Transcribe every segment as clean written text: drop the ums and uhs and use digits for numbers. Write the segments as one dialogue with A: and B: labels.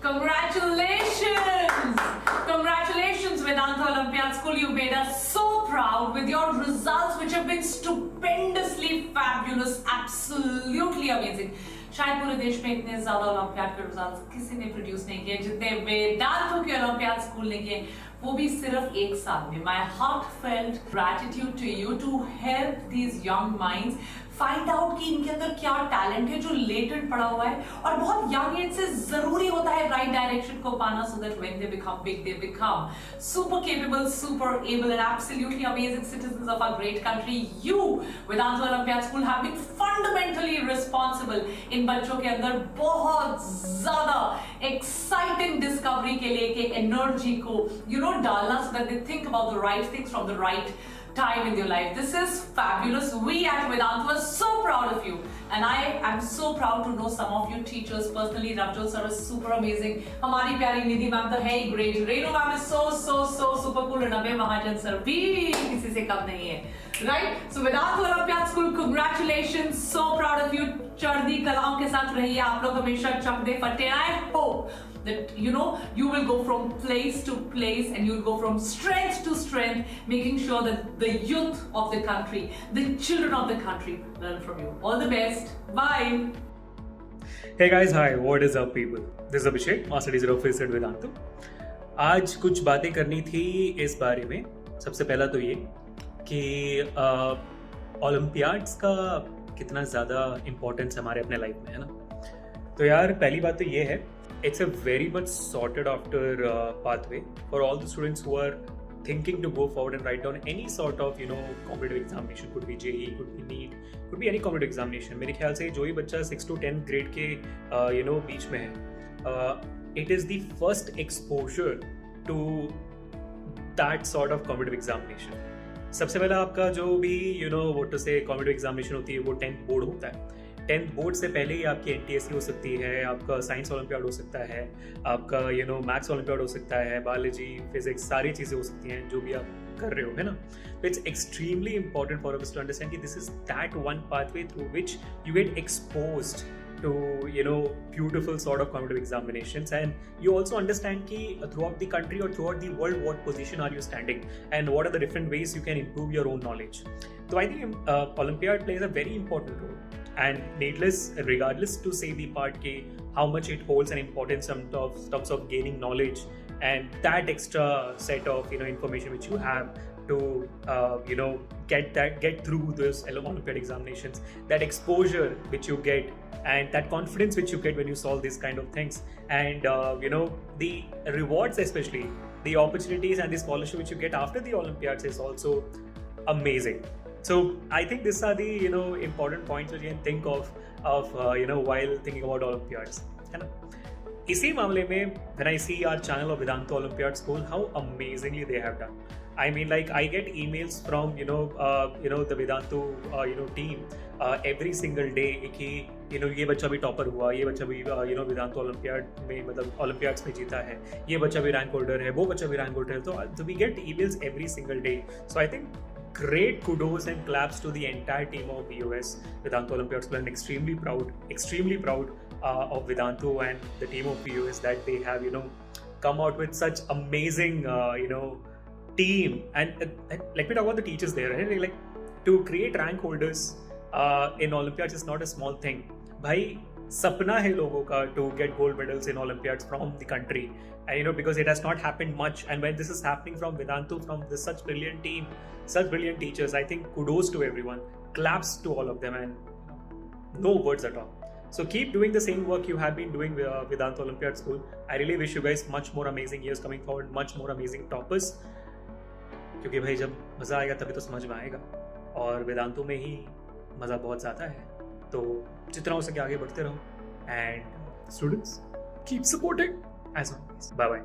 A: Congratulations! Congratulations, Vedanta Olympiad School. You made us so proud with your results, which have been stupendously fabulous, absolutely amazing. शायद पूरे देश में इतने ज्यादा olympiad के रिजल्ट्स किसी ने प्रोड्यूस नहीं किए जितने वेदांतों के ओलंपियाड स्कूल ने किए, वो भी सिर्फ एक साल में. माई heartfelt gratitude to you to help these young minds find out कि इनके अंदर क्या टैलेंट है जो लेटेंट पड़ा हुआ है, और बहुत यंग एज से जरूरी होता है राइट डायरेक्शन को पाना, so that when they become big they become super capable, super able and absolutely amazing citizens of our great country. You Vedanta olympiad school have been fundamentally responsible in बच्चों के अंदर बहुत ज्यादा एक्साइटिंग डिस्कवरी के लिए के एनर्जी को डालना, so that they think about the right things from the right time in your life. This is fabulous. We at Vedanta are so proud of you, and I am so proud to know some of you teachers personally. Ravjot sir is super amazing. हमारी प्यारी निधि ma'am तो है ही great. Renu ma'am is so super cool, and Abhay Mahajan sir भी किसी से कम नहीं है. Right? So Vedanta Olympiad School, congratulations. So proud of you. चढ़ती कलाओं के साथ रहिए आप लोग हमेशा चमकते फटे. I hope that you will go from place to place and you'll go from strength to strength, making sure that the youth of the country, the children of the country learn from you. All the best. Bye.
B: Hey guys, hi. What is up people? This is Abhishek, Master Teacher Officer at Vedanta. आज कुछ बातें करनी थी इस बारे में. सबसे पहला तो ये कि ओलंपियाड्स का कितना ज़्यादा इम्पोर्टेंस हमारे अपने लाइफ में है ना. तो यार पहली बात तो ये है, it's a very much sorted after pathway for all the students who are thinking to go forward and write down any sort of competitive examination. Could be JEE, could be NEET, could be any competitive examination. मेरे ख्याल से जो ही बच्चा 6 to 10 grade के बीच में है, it is the first exposure to that sort of competitive examination. सबसे पहला आपका जो भी what to say competitive examination होती है वो 10th बोर्ड होता है. 10th बोर्ड से पहले ही आपकी NTSC हो सकती है, आपका साइंस ओलंपियाड हो सकता है, आपका मैथ्स ओलंपियाड हो सकता है, बायोलॉजी, फिजिक्स, सारी चीज़ें हो सकती हैं जो भी आप कर रहे हो, है ना. तो it's extremely important for us to understand कि this is that one pathway through which you get exposed to beautiful sort of competitive examinations, and you also understand ki throughout the country or throughout the world what position are you standing and what are the different ways you can improve your own knowledge. So I think Olympiad plays a very important role, and regardless to say the part ki how much it holds an importance in terms of gaining knowledge and that extra set of information which you have to get through those Olympiad examinations, that exposure which you get and that confidence which you get when you solve these kind of things, and the rewards, especially the opportunities and the scholarship which you get after the Olympiads is also amazing. So I think these are the important points which you can think of while thinking about Olympiads, है ना. इसी मामले में when I see our channel of Vedanta Olympiad School, how amazingly they have done. I mean, like I get emails from the Vedanta team every single day कि ये बच्चा भी topper हुआ, ये बच्चा भी वेदांता ओलंपियाड में मतलब ओलंपियाड्स में जीता है, ये बच्चा भी रैंक होल्डर है, वो बच्चा भी रैंक होल्डर है. तो we get emails every single day. So I think great kudos and claps to the entire team of VOS, Vedanta Olympiad School. I'm extremely proud of Vedanta and the team of VOS that they have come out with such amazing team. And let me talk about the teachers there, right? Like to create rank holders in Olympiads is not a small thing. भाई सपना है लोगों का to get gold medals in Olympiads from the country, and because it has not happened much, and when this is happening from Vedanta, from this such brilliant team, such brilliant teachers, I think kudos to everyone, claps to all of them, and no words at all. So keep doing the same work you have been doing with Vedanta Olympiad School. I really wish you guys much more amazing years coming forward, much more amazing toppers, क्योंकि भाई जब मज़ा आएगा तभी तो समझ में आएगा, और वेदांतों में ही मज़ा बहुत ज़्यादा है. तो जितना हो सके आगे बढ़ते रहो, and students keep supporting as always. Bye bye.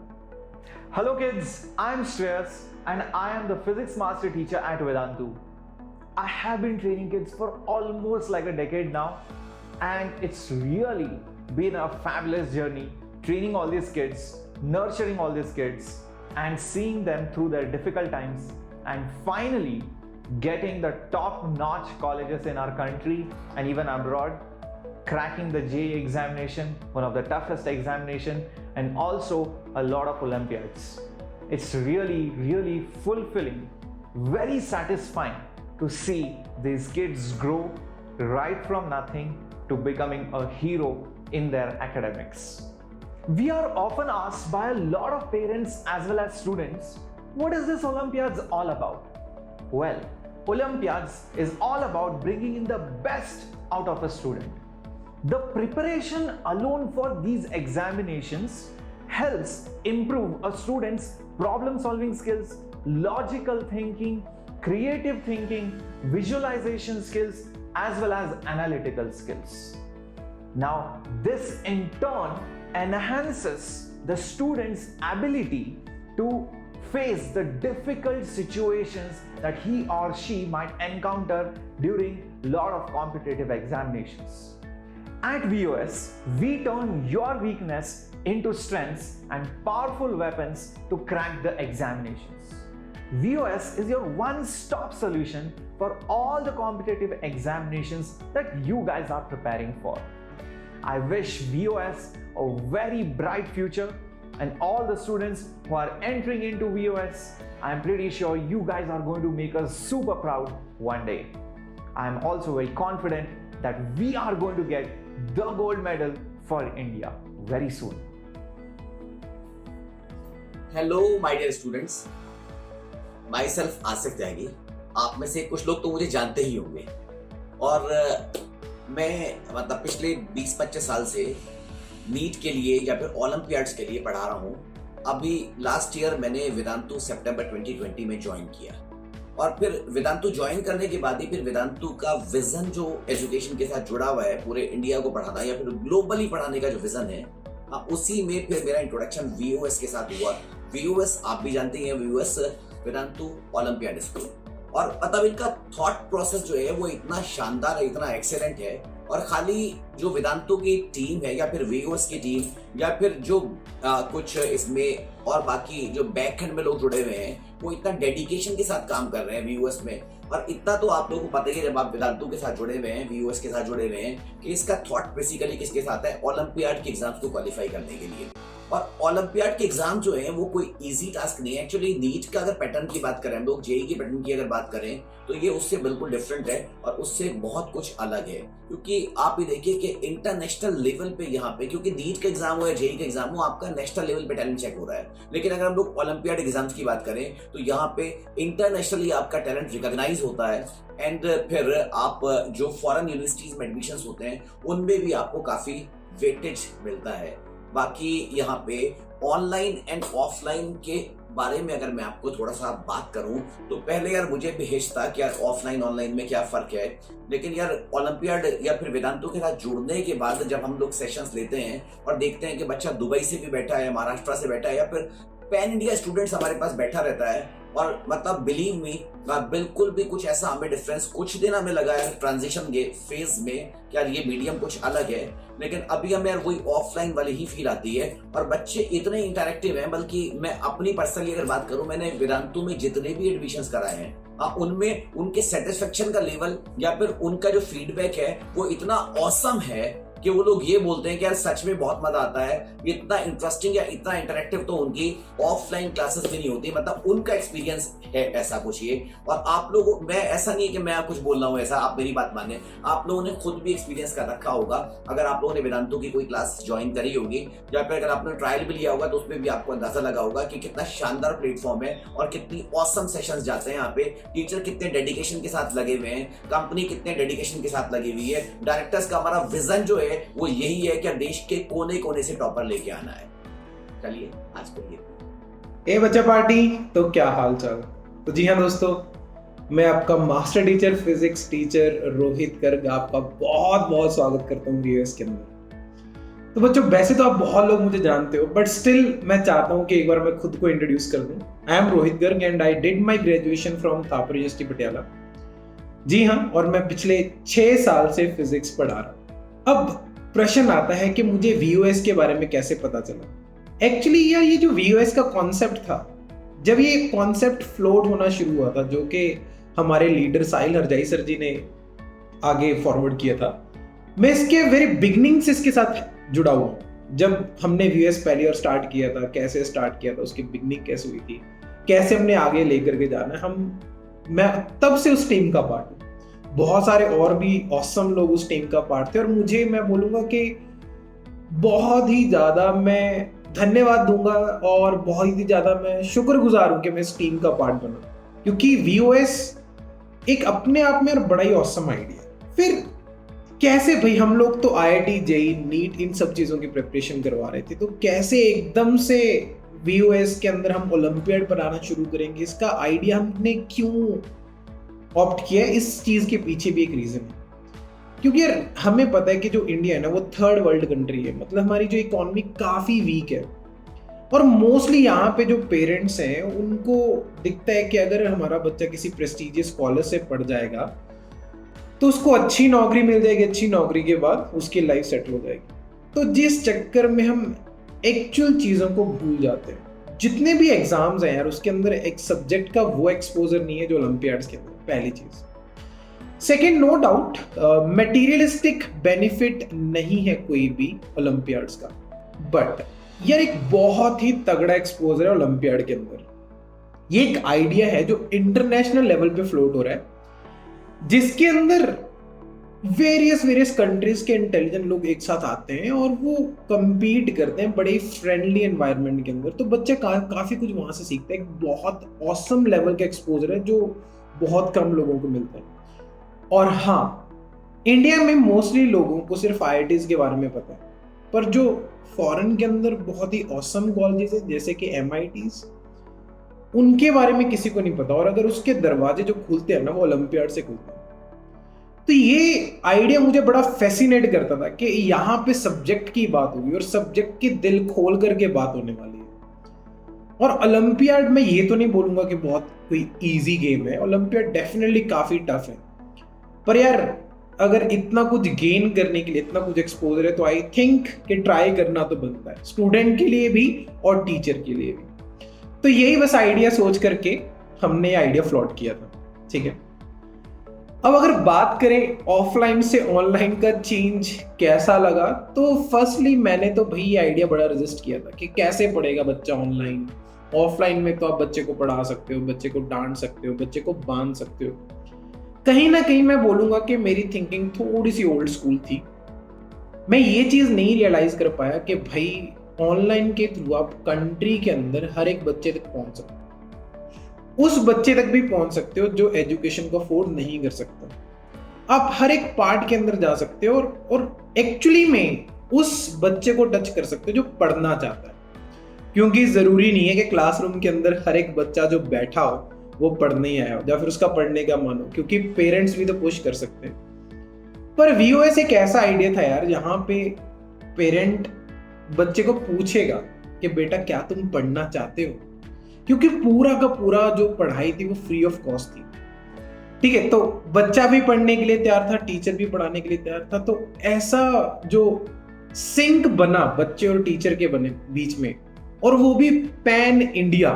C: Hello kids, I'm Shreyas and I am the physics master teacher at Vedanta. I have been training kids for almost like a decade now, and it's really been a fabulous journey training all these kids, nurturing all these kids, and seeing them through their difficult times, and finally getting the top-notch colleges in our country and even abroad, cracking the JEE examination, one of the toughest examination, and also a lot of Olympiads. It's really fulfilling, very satisfying to see these kids grow right from nothing to becoming a hero in their academics. We are often asked by a lot of parents as well as students, what is this Olympiads all about? Well, Olympiads is all about bringing in the best out of a student. The preparation alone for these examinations helps improve a student's problem solving skills, logical thinking, creative thinking, visualization skills, as well as analytical skills. Now, this in turn enhances the student's ability to face the difficult situations that he or she might encounter during a lot of competitive examinations. At VOS, we turn your weakness into strengths and powerful weapons to crack the examinations. VOS is your one-stop solution for all the competitive examinations that you guys are preparing for. I wish VOS a very bright future, and all the students who are entering into VOS, I'm pretty sure you guys are going to make us super proud one day. I'm also very confident that we are going to get the gold medal for India very soon.
D: Hello my dear students, myself Asif त्यागी। आप में से कुछ लोग तो मुझे जानते ही होंगे और मैं मतलब पिछले 20-25 साल से नीट के लिए या फिर ओलंपियाड्स के लिए पढ़ा रहा हूँ। अभी लास्ट ईयर मैंने वेदांतु सितंबर 2020 में ज्वाइन किया और फिर वेदांतु ज्वाइन करने के बाद ही फिर वेदांतु का विजन जो एजुकेशन के साथ जुड़ा हुआ है, पूरे इंडिया को पढ़ाना या फिर ग्लोबली पढ़ाने का जो विजन है, उसी में फिर मेरा इंट्रोडक्शन VOS के साथ हुआ। VOS आप भी जानते हैं, VOS वेदांतु ओलंपियाड स्कूल। और मतलब इनका थॉट प्रोसेस जो है वो इतना शानदार है, इतना एक्सेलेंट है। और खाली जो वेदांतु की टीम है या फिर VOS की टीम या फिर जो कुछ इसमें और बाकी जो बैक एंड में लोग जुड़े हुए हैं, वो इतना डेडिकेशन के साथ काम कर रहे हैं VOS में। और इतना तो आप लोगों को पता ही है, जब आप वेदांतु के साथ जुड़े हुए हैं, VOS के साथ जुड़े हुए हैं, कि इसका थॉट बेसिकली किसके साथ है, ओलंपियाड के एग्जाम्स को क्वालिफाई करने के लिए। और ओलंपियाड के एग्जाम जो है वो कोई इजी टास्क नहीं है। एक्चुअली नीट का अगर पैटर्न की बात करें हम लोग, जेईई के पैटर्न की अगर बात करें, तो ये उससे बिल्कुल डिफरेंट है और उससे बहुत कुछ अलग है। क्योंकि आप ये देखिए कि इंटरनेशनल लेवल पे यहाँ पे, क्योंकि नीट का एग्जाम हो या जेईई का एग्जाम हो, आपका नेशनल लेवल पे टैलेंट चेक हो रहा है। लेकिन अगर हम लोग ओलंपियाड एग्जाम्स की बात करें तो यहाँ पे इंटरनेशनली आपका टैलेंट रिकॉग्नाइज होता है। एंड फिर आप जो फॉरेन यूनिवर्सिटीज में एडमिशन होते हैं उनमें भी आपको काफी वेटेज मिलता है। बाकी यहाँ पे ऑनलाइन एंड ऑफलाइन के बारे में अगर मैं आपको थोड़ा सा बात करूं तो पहले यार मुझे भी हिच था कि यार ऑफलाइन ऑनलाइन में क्या फर्क है। लेकिन यार ओलंपियाड या फिर वेदांतु के साथ जुड़ने के बाद जब हम लोग सेशंस लेते हैं और देखते हैं कि बच्चा दुबई से भी बैठा है, महाराष्ट्र से बैठा है या फिर पैन इंडिया स्टूडेंट्स हमारे पास बैठा रहता है, और मतलब बिलीव मी बिल्कुल भी कुछ ऐसा हमें डिफरेंस कुछ दिन हमें लगा है ट्रांजिशन के फेज में कि यार ये मीडियम कुछ अलग है। लेकिन अभी हमें यार वही ऑफलाइन वाली ही फील आती है और बच्चे इतने इंटरेक्टिव हैं। बल्कि मैं अपनी पर्सनली अगर बात करूं, मैंने वेदांतु में जितने भी एडमिशंस कराए हैं उनमें उनके सेटिस्फेक्शन का लेवल या फिर उनका जो फीडबैक है वो इतना ऑसम है कि वो लोग ये बोलते हैं कि यार सच में बहुत मजा आता है। इतना इंटरेस्टिंग या इतना इंटरेक्टिव तो उनकी ऑफलाइन क्लासेस में नहीं होती, मतलब उनका एक्सपीरियंस है ऐसा कुछ ये। और आप लोगों, मैं ऐसा नहीं है कि मैं कुछ बोल रहा हूँ ऐसा, आप मेरी बात माने, आप लोगों ने खुद भी एक्सपीरियंस कर रखा होगा। अगर आप लोगों ने वेदांतु की कोई क्लास ज्वाइन करी होगी या फिर अगर आपने ट्रायल भी लिया होगा तो उसमें भी आपको अंदाजा लगा होगा कि कितना शानदार प्लेटफॉर्म है और कितनी ऑसम सेशंस जाते हैं यहाँ पे। टीचर कितने डेडिकेशन के साथ लगे हुए हैं, कंपनी कितने डेडिकेशन के साथ लगी हुई है, डायरेक्टर्स का हमारा विजन जो है वो यही है कि देश के कोने कोने से टॉपर लेके आना है। चलिए आज के लिए
E: बच्चा पार्टी, तो क्या हाल चाल। तो जी हाँ दोस्तों, मैं आपका master teacher physics teacher Rohit Garg आपका बहुत बहुत स्वागत करता हूँ VOS के अंदर। तो बच्चों, वैसे तो आप बहुत लोग मुझे जानते हो, बट स्टिल मैं चाहता हूँ कि एक बार मैं खुद को इंट्रोड्यूस कर दूं। I am Rohit Garg and I did my graduation from Thapar university Patiala. जी हाँ, और मैं पिछले 6 साल से फिजिक्स पढ़ा रहा हूँ। अब प्रश्न आता है कि मुझे VOS के बारे में कैसे पता चला। एक्चुअली यार, ये जो VOS का कॉन्सेप्ट था, जब ये कॉन्सेप्ट फ्लोट होना शुरू हुआ था, जो कि हमारे लीडर साहिल हरजाई सर जी ने आगे फॉरवर्ड किया था, मैं इसके वेरी बिगनिंग से इसके साथ जुड़ा हुआ। जब हमने वीएस पहली और स्टार्ट किया था, कैसे स्टार्ट किया था, उसकी बिगनिंग कैसे हुई थी, कैसे हमने आगे लेकर के जाना है, मैं तब से उस टीम का पार्ट हूँ। बहुत सारे और भी ऑसम लोग उस टीम का पार्ट थे और मैं बोलूँगा कि बहुत ही ज़्यादा मैं धन्यवाद दूंगा और बहुत ही ज़्यादा मैं शुक्रगुजार हूँ कि मैं इस टीम का पार्ट बना, क्योंकि वीओएस एक अपने आप में बड़ा ही ऑसम आइडिया। फिर कैसे भाई, हम लोग तो आईआईटी, जेईई, नीट इन सब चीज़ों की प्रिपरेशन करवा रहे थे, तो कैसे एकदम से वीओएस के अंदर हम ओलंपियाड बनाना शुरू करेंगे, इसका आइडिया हमने क्यों ऑप्ट किया, इस चीज़ के पीछे भी एक रीज़न है। क्योंकि यार हमें पता है कि जो इंडिया है ना वो थर्ड वर्ल्ड कंट्री है, मतलब हमारी जो इकोनॉमी काफ़ी वीक है और मोस्टली यहाँ पे जो पेरेंट्स हैं उनको दिखता है कि अगर हमारा बच्चा किसी प्रेस्टिजियस कॉलेज से पढ़ जाएगा तो उसको अच्छी नौकरी मिल जाएगी, अच्छी नौकरी के बाद उसकी लाइफ सेटल हो जाएगी। तो जिस चक्कर में हम एक्चुअल चीज़ों को भूल जाते हैं। जितने भी एग्जाम्स हैं यार उसके अंदर एक सब्जेक्ट का वो एक्सपोजर नहीं है जो ओलंपियाड्स के अंदर, पहली चीज़। Second, no doubt materialistic benefit नहीं है कोई भी ओलंपियाड्स का, बट यार एक बहुत ही तगड़ा एक्सपोजर है ओलंपियाड के अंदर। ये एक आइडिया है जो इंटरनेशनल लेवल पे फ्लोट हो रहा है, जिसके अंदर वेरियस कंट्रीज के इंटेलिजेंट लोग एक साथ आते हैं और वो compete करते हैं बड़े फ्रेंडली एनवायरनमेंट के अंदर। तो बच्चा काफी कुछ वहां से सीखता है। एक बहुत ऑसम लेवल का एक्सपोजर है जो बहुत कम लोगों को मिलता है। और हाँ, इंडिया में मोस्टली लोगों को सिर्फ आईआईटीज के बारे में पता है, पर जो फॉरेन के अंदर बहुत ही ऑसम कॉलेजेस है जैसे कि एमआईटीज, उनके बारे में किसी को नहीं पता। और अगर उसके दरवाजे जो खुलते हैं ना वो ओलंपियाड से खुलते हैं। तो ये आइडिया मुझे बड़ा फैसिनेट करता था कि यहाँ पे सब्जेक्ट की बात होगी और सब्जेक्ट की दिल खोल करके बात होने वाली है। और ओलंपियाड में ये तो नहीं बोलूंगा कि बहुत कोई इजी गेम है, ओलंपियाड डेफिनेटली काफी टफ है, पर यार अगर इतना कुछ गेन करने के लिए इतना कुछ एक्सपोजर है तो आई थिंक कि ट्राई करना तो बनता है, स्टूडेंट के लिए भी और टीचर के लिए भी। तो यही बस आइडिया सोच करके हमने ये आइडिया फ्लॉट किया था, ठीक है। अब अगर बात करें ऑफलाइन से ऑनलाइन का चेंज कैसा लगा, तो फर्स्टली मैंने तो भाई ये आइडिया बड़ा रेजिस्ट किया था कि कैसे पढ़ेगा बच्चा ऑनलाइन। ऑफलाइन में तो आप बच्चे को पढ़ा सकते हो, बच्चे को डांट सकते हो, बच्चे को बांध सकते हो। कहीं ना कहीं मैं बोलूंगा कि मेरी थिंकिंग थोड़ी सी ओल्ड स्कूल थी। मैं ये चीज नहीं रियलाइज कर पाया कि भाई ऑनलाइन के थ्रू आप कंट्री के अंदर हर एक बच्चे तक पहुंच सकते हो, उस बच्चे तक भी पहुंच सकते हो जो एजुकेशन को अफोर्ड नहीं कर सकता। आप हर एक पार्ट के अंदर जा सकते हो और एक्चुअली में उस बच्चे को टच कर सकते हो जो पढ़ना चाहता है। क्योंकि जरूरी नहीं है कि क्लासरूम के अंदर हर एक बच्चा जो बैठा हो वो पढ़ने ही आया हो या फिर उसका पढ़ने का मन हो, क्योंकि पेरेंट्स भी तो पुश कर सकते हैं। पर वीओएस एक ऐसा आइडिया था यार जहां पे पेरेंट बच्चे को पूछेगा कि बेटा क्या तुम पढ़ना चाहते हो, क्योंकि पूरा का पूरा जो पढ़ाई थी वो फ्री ऑफ कॉस्ट थी, ठीक है। तो बच्चा भी पढ़ने के लिए तैयार था, टीचर भी पढ़ाने के लिए तैयार था। तो ऐसा जो सिंक बना बच्चे और टीचर के बने बीच में, और वो भी पैन इंडिया,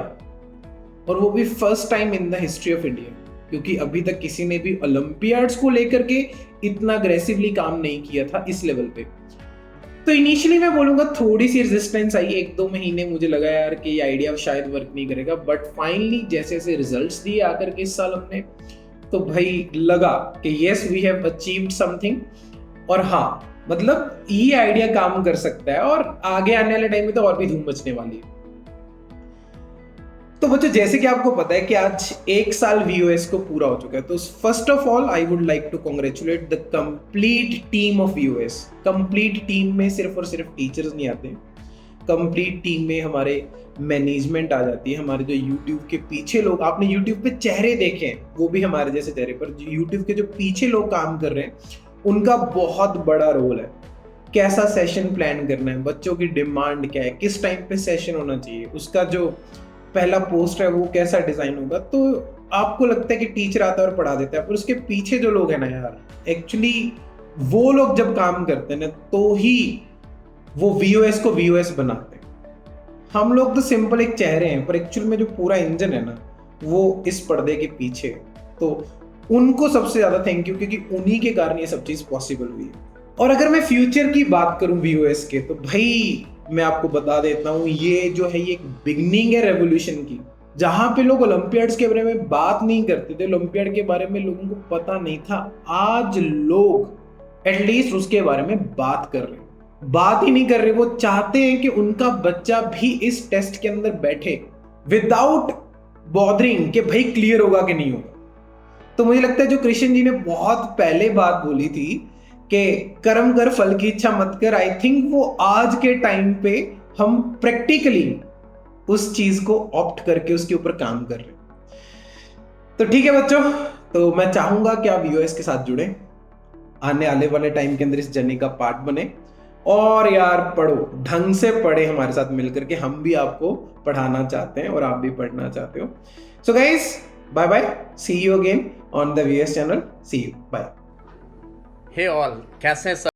E: और वो भी first time in the history of India, क्योंकि अभी तक किसी ने भी ओलंपियाड्स को लेकर के इतना अग्रेसिवली काम नहीं किया था इस लेवल पे। तो इनिशियली मैं बोलूंगा थोड़ी सी रेजिस्टेंस आई, 1-2 महीने मुझे लगा यार कि ये आइडिया शायद वर्क नहीं करेगा, बट फाइनली जैसे जैसे रिजल्ट्स दिए आकर के इस साल हमने, तो भाई लगा कि yes we have achieved something. और हाँ, मतलब ये आइडिया काम कर सकता है और आगे आने वाले टाइम में तो और भी धूम मचने वाली है। तो बच्चों, जैसे कि आपको पता है कि आज 1 साल वीओएस को पूरा हो चुका है, तो first of all I would like to congratulate the complete team of VOS. Complete team में सिर्फ और सिर्फ टीचर्स नहीं आते, कंप्लीट टीम में हमारे मैनेजमेंट आ जाती है, हमारे जो यूट्यूब के पीछे लोग, आपने यूट्यूब पे चेहरे देखे हैं वो भी हमारे जैसे चेहरे, पर यूट्यूब के जो पीछे लोग काम कर रहे हैं उनका बहुत बड़ा रोल है। कैसा सेशन प्लान करना है, बच्चों की डिमांड क्या है, किस टाइम पे सेशन होना चाहिए, उसका जो पहला पोस्ट है वो कैसा डिजाइन होगा। तो आपको लगता है कि टीचर आता है और पढ़ा देता है, पर उसके पीछे जो लोग हैं ना यार, एक्चुअली वो लोग जब काम करते हैं ना तो ही वो वीओएस को वीओएस बनाते हैं। हम लोग तो सिंपल एक चेहरे हैं, पर एक्चुअल में जो पूरा इंजन है ना वो इस पर्दे के पीछे है। तो उनको सबसे ज्यादा थैंक यू, क्योंकि उन्हीं के कारण ये सब चीज पॉसिबल हुई है। और अगर मैं फ्यूचर की बात करूं वीओएस के, तो भाई मैं आपको बता देता हूं, ये जो है ये एक बिगनिंग है रेवोल्यूशन की। जहां पे लोग ओलंपियाड्स के बारे में बात नहीं करते थे, ओलंपियाड के बारे में लोगों को पता नहीं था, आज लोग एटलीस्ट उसके बारे में बात कर रहे हैं। बात ही नहीं कर रहे, वो चाहते हैं कि उनका बच्चा भी इस टेस्ट के अंदर बैठे विदाउट बॉदरिंग कि भाई क्लियर होगा कि नहीं होगा। तो मुझे लगता है जो कृष्ण जी ने बहुत पहले बात बोली थी कि कर्म कर फल की इच्छा मत कर, आई थिंक वो आज के टाइम पे हम प्रैक्टिकली उस चीज को ऑप्ट करके उसके ऊपर काम कर रहे हैं। तो ठीक है बच्चों, तो मैं चाहूंगा कि आप यूएस के साथ जुड़े, आने वाले टाइम के अंदर इस जर्नी का पार्ट बने, और यार पढ़ो, ढंग से पढ़े हमारे साथ मिलकर के, हम भी आपको पढ़ाना चाहते हैं और आप भी पढ़ना चाहते हो। So guys, bye bye, see you again on the VS channel, see you, bye.
F: Hey all, कैसे हैं सब?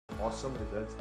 G: awesome results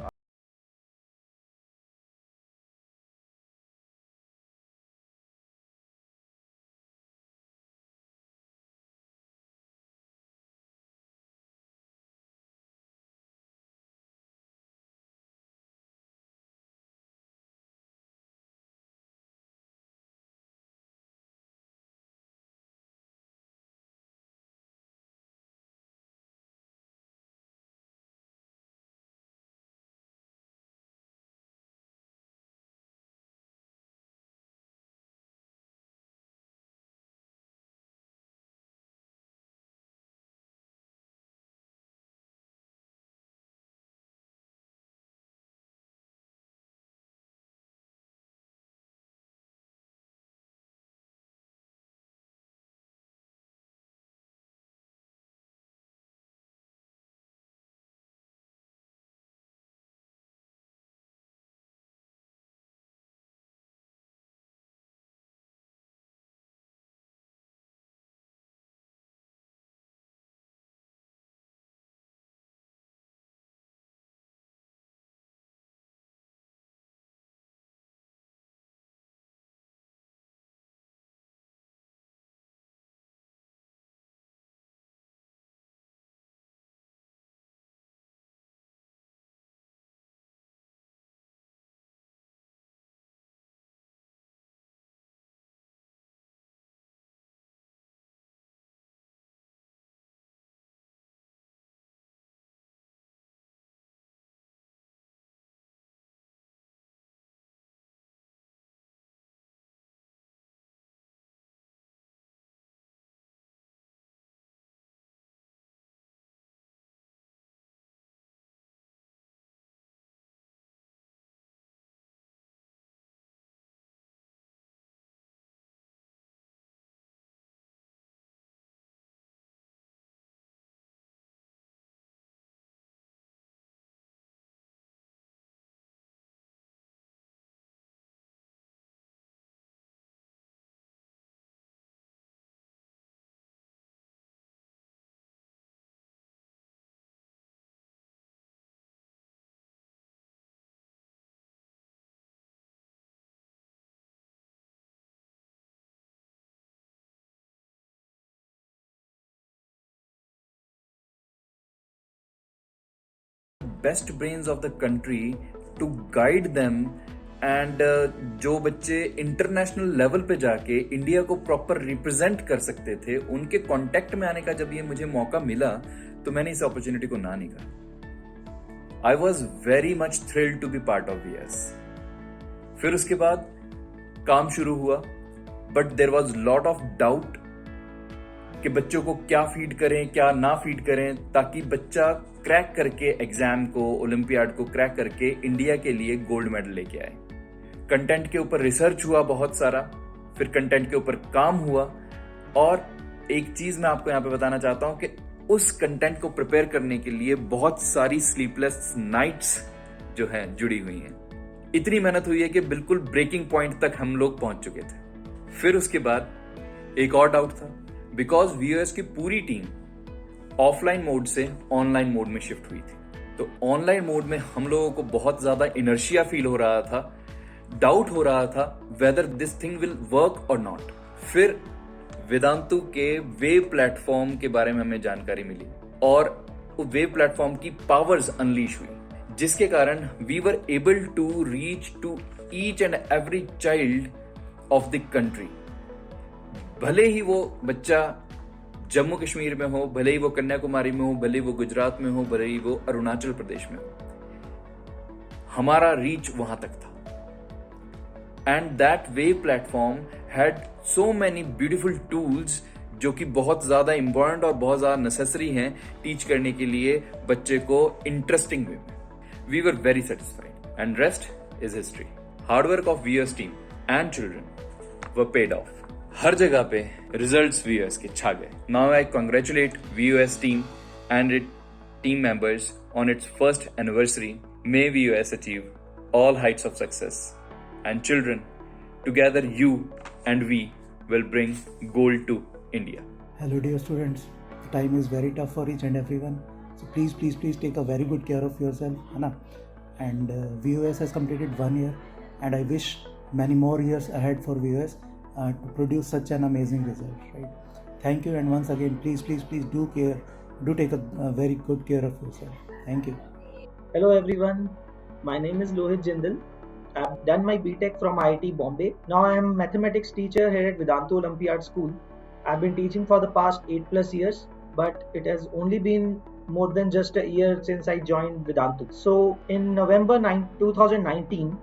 H: best brains of the country to guide them and जो बच्चे इंटरनेशनल लेवल पे जाके इंडिया को प्रॉपर रिप्रेजेंट कर सकते थे, उनके कांटेक्ट में आने का जब ये मुझे मौका मिला तो मैंने इस अपॉर्चुनिटी को ना नहीं कहा। I was very much thrilled to be part of VS। फिर उसके बाद काम शुरू हुआ, but there was lot of doubt कि बच्चों को क्या फीड करें क्या ना फीड करें, ताकि बच्चा क्रैक करके एग्जाम को, ओलंपियाड को क्रैक करके इंडिया के लिए गोल्ड मेडल लेके आए। कंटेंट के ऊपर रिसर्च हुआ बहुत सारा, फिर कंटेंट के ऊपर काम हुआ, और एक चीज मैं आपको यहाँ पे बताना चाहता हूं कि उस कंटेंट को प्रिपेयर करने के लिए बहुत सारी स्लीपलेस नाइट्स जो है जुड़ी हुई हैं। इतनी मेहनत हुई है कि बिल्कुल ब्रेकिंग पॉइंट तक हम लोग पहुंच चुके थे। फिर उसके बाद एक और डाउट था, बिकॉज VOS की पूरी टीम ऑफलाइन मोड से ऑनलाइन मोड में शिफ्ट हुई थी, तो ऑनलाइन मोड में हम लोगों को बहुत ज्यादा इनर्शिया फील हो रहा था, डाउट हो रहा था whether this thing will work और नॉट। फिर वेदांतु के वेव प्लेटफॉर्म के बारे में हमें जानकारी मिली और वेव प्लेटफॉर्म की पावर्स अनलीश हुई, जिसके कारण we were able to reach to each and every child of the country. भले ही वो बच्चा जम्मू कश्मीर में हो, भले ही वो कन्याकुमारी में हो, भले ही वो गुजरात में हो, भले ही वो अरुणाचल प्रदेश में हो, हमारा रीच वहां तक था। And that wave platform had so many beautiful tools जो कि बहुत ज्यादा इंपॉर्टेंट और बहुत ज्यादा नेसेसरी हैं टीच करने के लिए बच्चे को इंटरेस्टिंग वे में। We were very satisfied and rest is history. Hard work of VOS team and children were paid off. हर जगह पे रिजल्ट्स VOS के छा गए। Now I congratulate VOS team and it team members on its first anniversary. May VOS achieve all heights of success, and children, together you and we will bring gold to India.
I: Hello dear students, the time is very tough for each and everyone, so please take a very good care of yourself, है ना? And VOS has completed 1 year and I wish many more years ahead for VOS to produce such an amazing result, right? Thank you, and once again please do take a very good care of yourself. Thank you.
J: Hello everyone, my name is Lohit Jindal. I've done my BTech from IIT Bombay. Now I am a mathematics teacher here at Vedantu Olympiad School. I've been teaching for the past 8+ years, but it has only been more than just a year since I joined Vedantu. So in November 2019,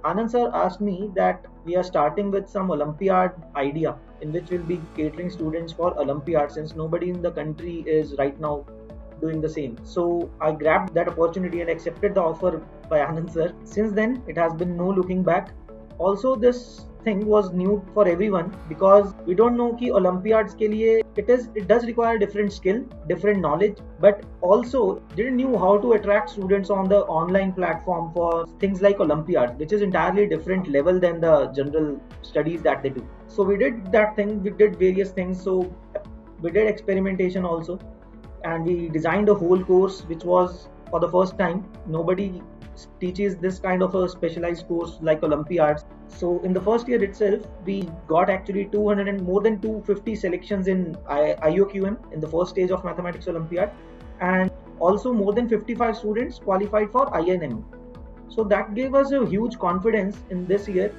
J: Anand sir asked me that we are starting with some Olympiad idea in which we'll be catering students for Olympiad, since nobody in the country is right now doing the same. So I grabbed that opportunity and accepted the offer by Anand sir. Since then it has been no looking back. Also this thing was new for everyone because we don't know ki Olympiads ke liye it does require different skill, different knowledge, but also didn't know how to attract students on the online platform for things like Olympiads, which is entirely different level than the general studies that they do. So we did that thing, we did various things. So we did experimentation also, and we designed a whole course which was for the first time. Nobody teaches this kind of a specialized course like Olympiads. So in the first year itself, we got actually 200 and more than 250 selections in IOQM in the first stage of Mathematics Olympiad, and also more than 55 students qualified for INM. So that gave us a huge confidence in this year,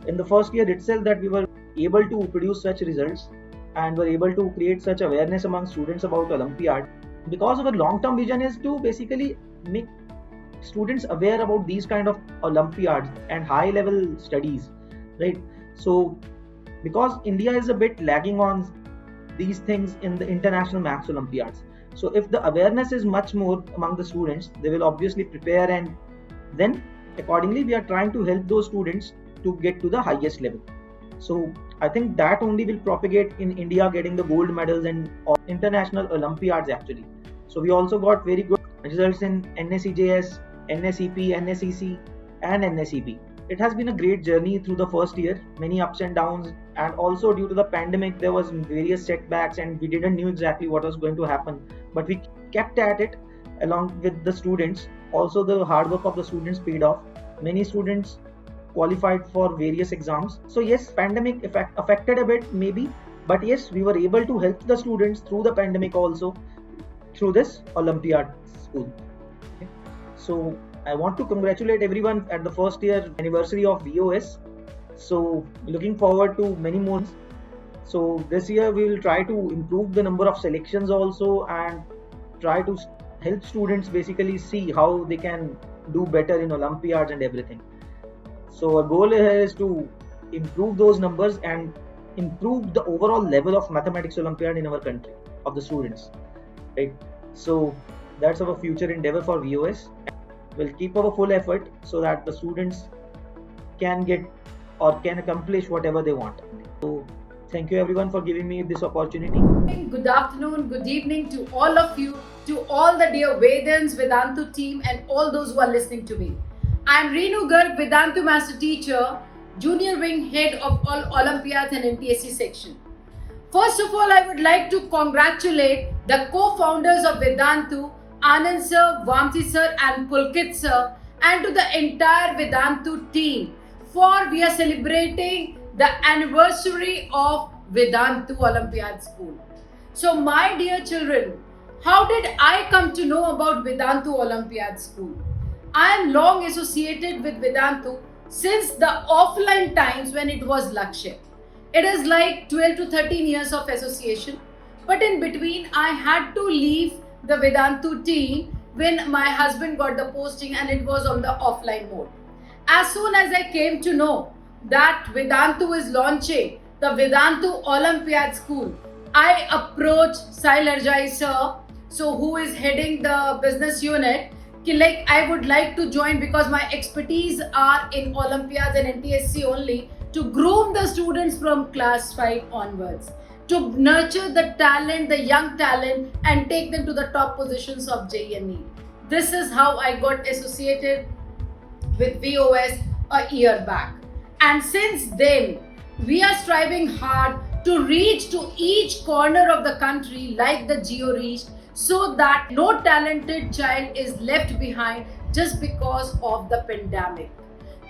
J: in the first year itself, that we were able to produce such results and were able to create such awareness among students about Olympiad, because our long-term vision is to basically make students aware about these kind of Olympiads and high-level studies, right? So because India is a bit lagging on these things in the international maths Olympiads, so if the awareness is much more among the students, they will obviously prepare, and then accordingly we are trying to help those students to get to the highest level. So I think that only will propagate in India getting the gold medals in international Olympiads actually. So we also got very good results in NSEJS, NSEP, NSEC and NSEP. It has been a great journey through the first year, many ups and downs, and also due to the pandemic there was various setbacks and we didn't know exactly what was going to happen, but we kept at it along with the students. Also the hard work of the students paid off. Many students qualified for various exams. So yes, pandemic affected a bit maybe, but yes, we were able to help the students through the pandemic also through this Olympiad school. Okay. So I want to congratulate everyone at the first year anniversary of VOS. So looking forward to many more. So this year we will try to improve the number of selections also, and try to help students basically see how they can do better in Olympiads and everything. So our goal here is to improve those numbers and improve the overall level of mathematics Olympiad in our country of the students, right? So that's our future endeavor for VOS. We'll keep our full effort so that the students can get or can accomplish whatever they want. So thank you everyone for giving me this opportunity.
K: Good afternoon, good evening to all of you, to all the dear Vedans, Vedantu team, and all those who are listening to me. I am Renu Garg, Vedantu Master Teacher, Junior Wing Head of all Olympiads and NTSC section. First of all, I would like to congratulate the co-founders of Vedantu, Anand sir, Vamsi sir, and Pulkit sir, and to the entire Vedantu team, for we are celebrating the anniversary of Vedantu Olympiad School. So my dear children, how did I come to know about Vedantu Olympiad School? I am long associated with Vedantu since the offline times when it was Lakshya. It is like 12 to 13 years of association, but in between I had to leave the Vedantu team when my husband got the posting and it was on the offline mode. As soon as I came to know that Vedantu is launching the Vedantu Olympiad School, I approached Sai Larjai sir, so who is heading the business unit, like I would like to join because my expertise are in Olympiads and NTSC only, to groom the students from class 5 onwards, to nurture the talent, the young talent, and take them to the top positions of JEE and NEET. This is how I got associated with VOS a year back. And since then, we are striving hard to reach to each corner of the country like the Geo reached, so that no talented child is left behind just because of the pandemic.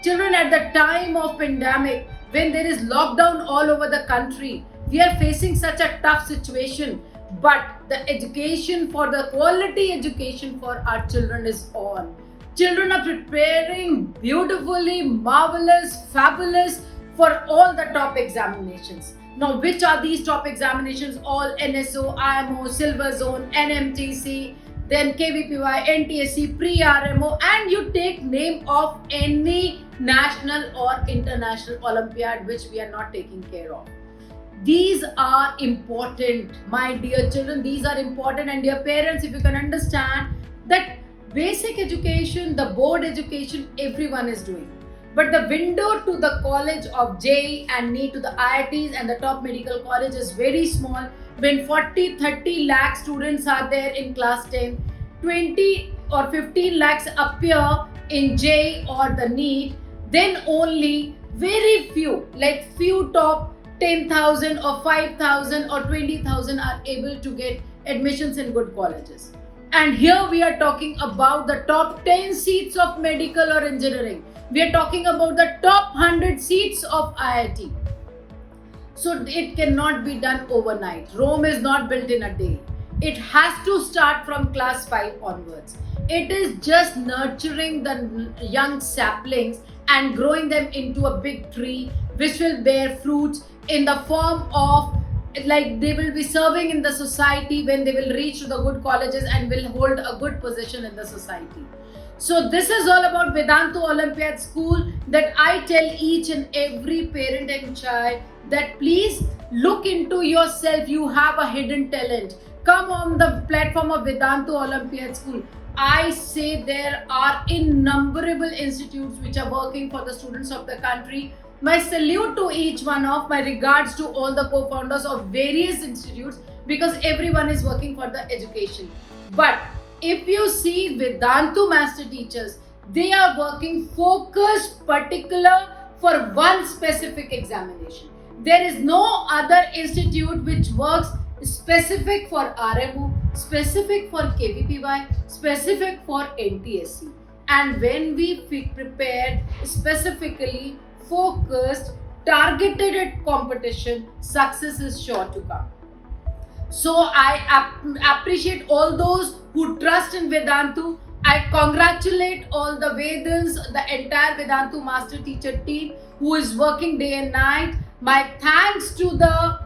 K: Children, at the time of pandemic, when there is lockdown all over the country, we are facing such a tough situation, but the education for the quality education for our children is on. Children are preparing beautifully, marvelous, fabulous for all the top examinations. Now, which are these top examinations? All NSO, IMO, Silver Zone, NMTC, then KVPY, NTSC, Pre-RMO, and you take name of any national or international Olympiad which we are not taking care of. These are important, my dear children, these are important, and dear parents, if you can understand that basic education, the board education, everyone is doing. But the window to the college of JEE and NEET, to the IITs and the top medical college is very small. When 40-30 lakh students are there in class 10, 20 or 15 lakhs appear in JEE or the NEET, then only very few, like few top 10,000 or 5,000 or 20,000 are able to get admissions in good colleges. And here we are talking about the top 10 seats of medical or engineering. We are talking about the top 100 seats of IIT. So it cannot be done overnight. Rome is not built in a day. It has to start from class 5 onwards. It is just nurturing the young saplings and growing them into a big tree which will bear fruits in the form of, like, they will be serving in the society when they will reach to the good colleges and will hold a good position in the society. So this is all about Vedantu Olympiad School, that I tell each and every parent and child that please look into yourself. You have a hidden talent. Come on the platform of Vedantu Olympiad School. I say there are innumerable institutes which are working for the students of the country. My salute to each one of, my regards to all the co-founders of various institutes, because everyone is working for the education. But if you see Vedantu Master Teachers, they are working focused, particular for one specific examination. There is no other institute which works specific for RMO, specific for KVPY, specific for NTSC. And when we prepared specifically focused, targeted at competition, success is sure to come. So I appreciate all those who trust in Vedantu. I congratulate all the Vedans, the entire Vedantu master teacher team who is working day and night. My thanks to the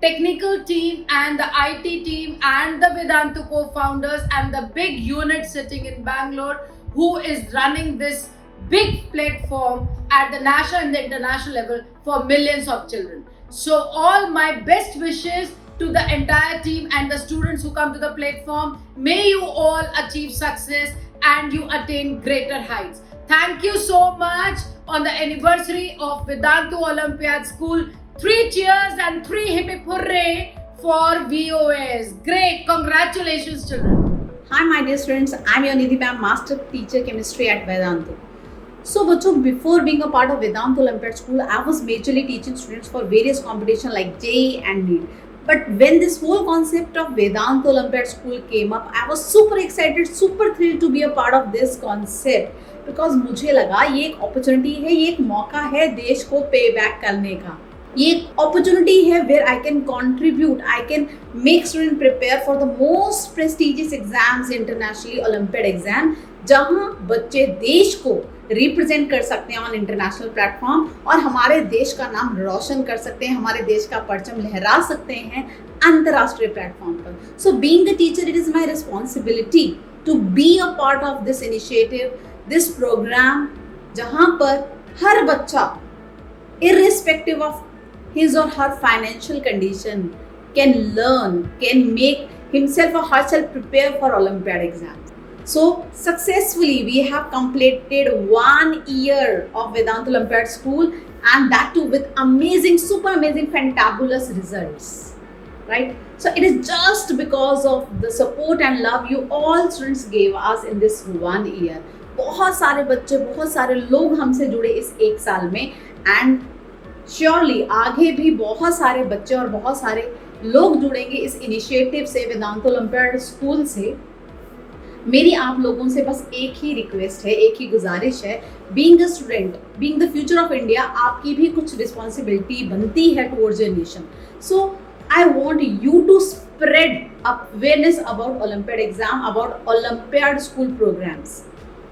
K: technical team and the IT team and the Vedantu co-founders and the big unit sitting in Bangalore who is running this big platform at the national and the international level for millions of children. So all my best wishes to the entire team and the students who come to the platform. May you all achieve success and you attain greater heights. Thank you so much on the anniversary of Vedantu Olympiad School. 3 cheers and 3 hip hip hooray for VOS. Great. Congratulations, children.
L: Hi, my dear students. I'm your Nidhi ma'am, Master Teacher Chemistry at Vedantu. So, bachcho, before being a part of Vedantu Olympiad School, I was majorly teaching students for various competitions like JEE and NEET. But when this whole concept of Vedantu Olympiad School came up, I was super excited, super thrilled to be a part of this concept. Because मुझे लगा ये एक opportunity है, ये एक मौका है देश को पे बैक करने का. ये एक opportunity है where I can contribute, I can make students prepare for the most prestigious exams internationally, Olympiad exam, जहाँ बच्चे देश को रिप्रेजेंट कर सकते हैं ऑन इंटरनेशनल प्लेटफॉर्म और हमारे देश का नाम रोशन कर सकते हैं, हमारे देश का परचम लहरा सकते हैं अंतर्राष्ट्रीय प्लेटफॉर्म पर. So being a teacher, it is my responsibility to be a part of this initiative, this program, जहां पर हर बच्चा irrespective of his or her financial condition can learn, can make himself or herself prepare for Olympiad exams. So successfully we have completed 1 year of Vedantu Olympiad School, and that too with amazing, super amazing, fantabulous results, right? So it is just because of the support and love you all students gave us in this 1 year. बहुत सारे बच्चे, बहुत सारे लोग हमसे जुड़े इस 1 साल में, एंड श्योरली आगे भी बहुत सारे बच्चे और बहुत सारे लोग जुड़ेंगे इस इनिशिएटिव से, वेदांतु ओलंपियाड स्कूल से. मेरी आप लोगों से बस एक ही रिक्वेस्ट है, एक ही गुजारिश है. Being a student, being the future of India, आपकी भी कुछ रिस्पॉन्सिबिलिटी बनती है towards your nation. So I want you to spread awareness about Olympiad exam, about Olympiad school programmes.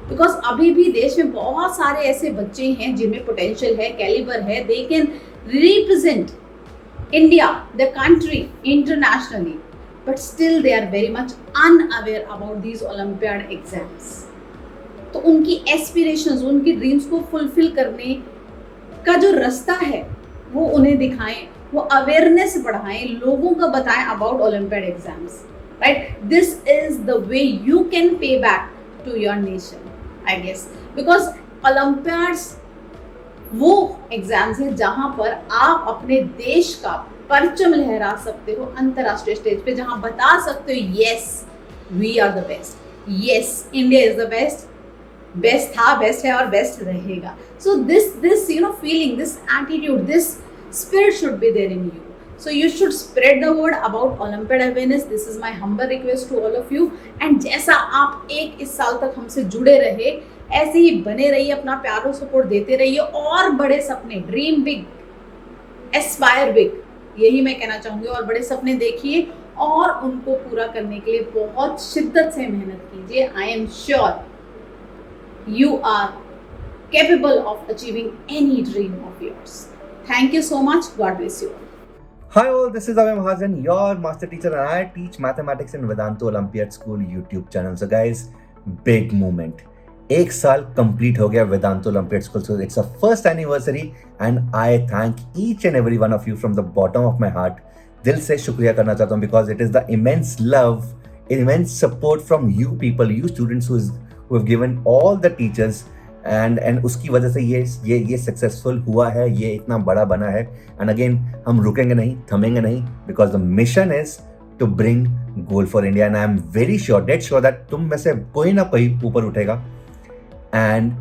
L: Because अभी भी देश में बहुत सारे ऐसे बच्चे हैं जिनमें पोटेंशियल है, कैलिबर है, they can represent India, the country internationally, but still they are very much unaware about these Olympiad exams. तो उनकी एस्पिरेशंस, उनकी ड्रीम्स को फुलफिल करने का जो रास्ता है वो उन्हें दिखाएं, वो अवेयरनेस बढ़ाएं, लोगों को बताएं about Olympiad exams, right? This is the way you can pay back to your nation, I guess, because Olympiads वो एग्जाम्स हैं जहां पर आप अपने देश का परचम लहरा सकते हो अंतरराष्ट्रीय स्टेज पे, जहां बता सकते हो yes we are the best, yes India is the best, best था, बेस्ट है और बेस्ट रहेगा. So this you know feeling, this attitude, this spirit should be there in you. So you should spread the word about Olympiad awareness. This is my humble request to all of you. And जैसा आप इस साल तक हमसे जुड़े रहे, ऐसे ही बने रहिए, अपना प्यार और सपोर्ट देते रहिए, और बड़े सपने, ड्रीम बिग, एस्पायर बिग, यही मैं कहना चाहूँगी. और बड़े सपने देखिए और उनको पूरा करने के लिए बहुत शिद्दत से मेहनत कीजिए. I am sure you are capable of achieving any dream of yours. Thank you so much. God bless you all.
M: Hi all, this is Abhay Mahajan, your master teacher, and I teach mathematics in Vedantu Olympiad School YouTube channel. So guys, big moment. 1 साल complete हो गया Vedantu Olympiad School. So it's our first anniversary and I thank each and every one of you from the bottom of my heart. दिल से शुक्रिया करना चाहता हूँ because it is the immense love, immense support from you people, you students who have given all the teachers. And उसकी वजह से ये सक्सेसफुल हुआ है, ये इतना बड़ा बना है. एंड अगेन हम रुकेंगे नहीं, थमेंगे नहीं, because the mission is to bring gold for India. And I am very sure, that sure that तुम में से कोई ना कोई ऊपर उठेगा एंड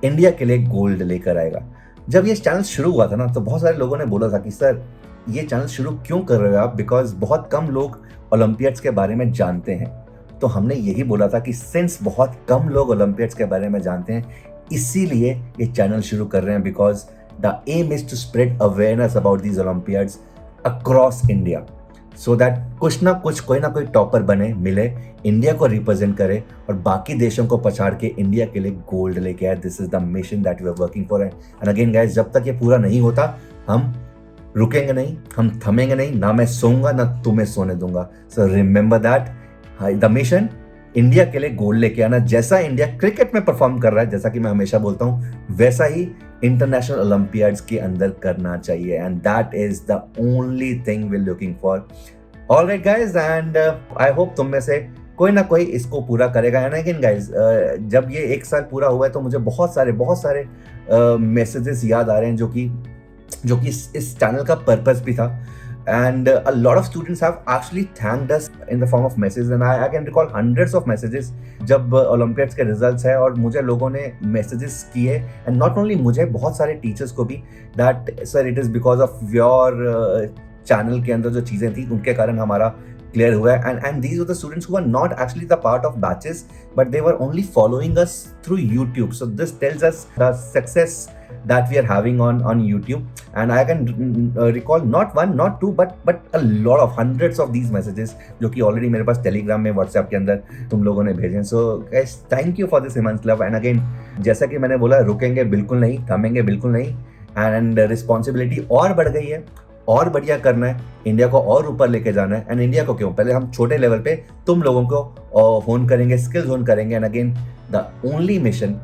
M: इंडिया के लिए गोल्ड लेकर आएगा. जब ये चैनल शुरू हुआ था ना, तो बहुत सारे लोगों ने बोला था कि सर ये चैनल शुरू क्यों कर रहे हो आप, बिकॉज बहुत कम लोग ओलंपियाड्स के बारे में जानते हैं. तो हमने यही बोला था कि सिंस बहुत कम लोग ओलंपियाड्स के बारे में जानते हैं, इसीलिए ये चैनल शुरू कर रहे हैं. Because the aim is to spread awareness about these Olympiads across India. So that कुछ ना कुछ कोई ना कोई टॉपर बने, मिले, इंडिया को रिप्रेजेंट करे और बाकी देशों को पछाड़ के इंडिया के लिए गोल्ड लेके आए. This is the mission that we are working for. And again guys, जब तक ये पूरा नहीं होता हम रुकेंगे नहीं, हम थमेंगे नहीं, ना मैं सोऊंगा ना तुम्हें सोने दूंगा. So remember that the mission, India के लिए गोल्ड लेके आना. जैसा इंडिया क्रिकेट में परफॉर्म कर रहा है, जैसा कि मैं हमेशा बोलता हूँ, वैसा ही इंटरनेशनल ओलंपियाड्स के अंदर करना चाहिए. And that is the only thing we are looking for. Alright guys, and I hope तुम में से कोई ना कोई इसको पूरा करेगा. एंड अगेन गाइस, जब ये 1 साल पूरा हुआ है तो मुझे बहुत सारे मैसेजेस याद आ रहे हैं जो कि इस चैनल का पर्पस भी था. And a lot of students have actually thanked us in the form of messages, and I can recall hundreds of messages जब Olympiads के results है और मुझे लोगों ने messages किए, and not only मुझे, बहुत सारे teachers को भी, that sir it is because of your channel के अंदर जो चीज़ें थी उनके कारण हमारा clear हुआ है. And these were the students who were not actually the part of batches, but they were only following us through YouTube. So this tells us the success that we are having on YouTube. And I can recall not one, not two, but a lot of hundreds of these messages जो कि already मेरे पास Telegram में, WhatsApp के अंदर तुम लोगों ने भेजे. So guys, thank you for this immense love. And again, जैसा कि मैंने बोला, रुकेंगे बिल्कुल नहीं, थमेंगे बिल्कुल नहीं. And responsibility और बढ़ गई है, और बढ़िया करना है, इंडिया को और ऊपर लेके जाना है. एंड इंडिया को क्यों, पहले हम छोटे लेवल पे तुम लोगों को होन करेंगे, स्किल्स होन करेंगे. And again, the only mission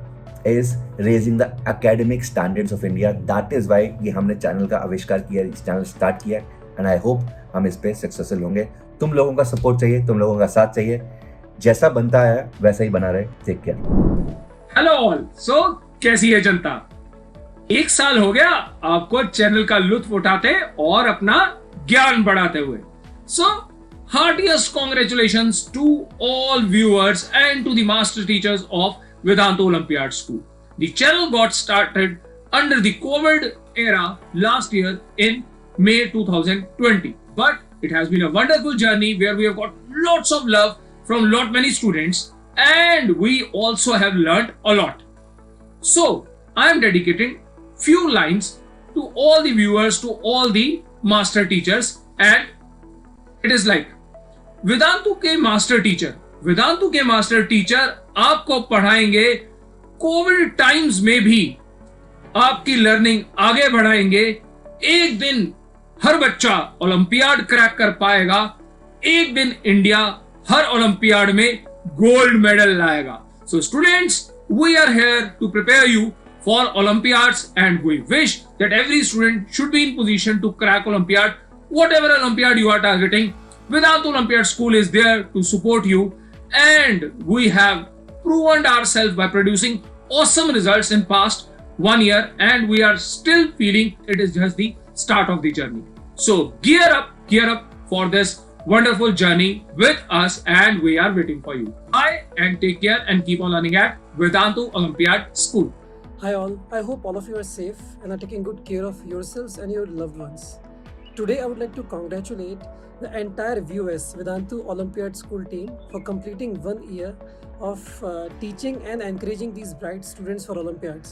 M: is raising the academic standards of India. That is why ये हमने चैनल का आविष्कार किया, इस चैनल स्टार्ट किया. एंड आई होप हम इस पे सक्सेसफुल होंगे. तुम लोगों का सपोर्ट चाहिए, तुम लोगों का साथ चाहिए. जैसा बनता है वैसा ही बना रहे. Take care.
N: Hello all. So कैसी है जनता? 1 साल हो गया आपको चैनल का लुत्फ उठाते और अपना ज्ञान बढ़ाते हुए. सो heartiest congratulations to all viewers and to the master teachers of Vedanta Olympiad School. The channel got started under the COVID era last year in May 2020. But it has been a wonderful journey where we have got lots of love from many students, and we also have learned a lot. So I am dedicating few lines to all the viewers, to all the master teachers, and it is like Vedantu के master teacher आपको पढ़ाएंगे Covid times में भी, आपकी learning आगे बढ़ाएंगे. एक दिन हर बच्चा ओलंपियाड क्रैक कर पाएगा, एक दिन इंडिया हर ओलंपियाड में गोल्ड मेडल लाएगा. So students, we are here to prepare you for Olympiads and we wish that every student should be in position to crack Olympiad. Whatever Olympiad you are targeting, Vedanta Olympiad School is there to support you, and we have proven ourselves by producing awesome results in past 1 year, and we are still feeling it is just the start of the journey. So gear up for this wonderful journey with us, and we are waiting for you. Bye and take care and keep on learning at Vedanta Olympiad School.
O: Hi all, I hope all of you are safe and are taking good care of yourselves and your loved ones. Today I would like to congratulate the entire VOS Vedanta Olympiad School team for completing 1 year of teaching and encouraging these bright students for Olympiads.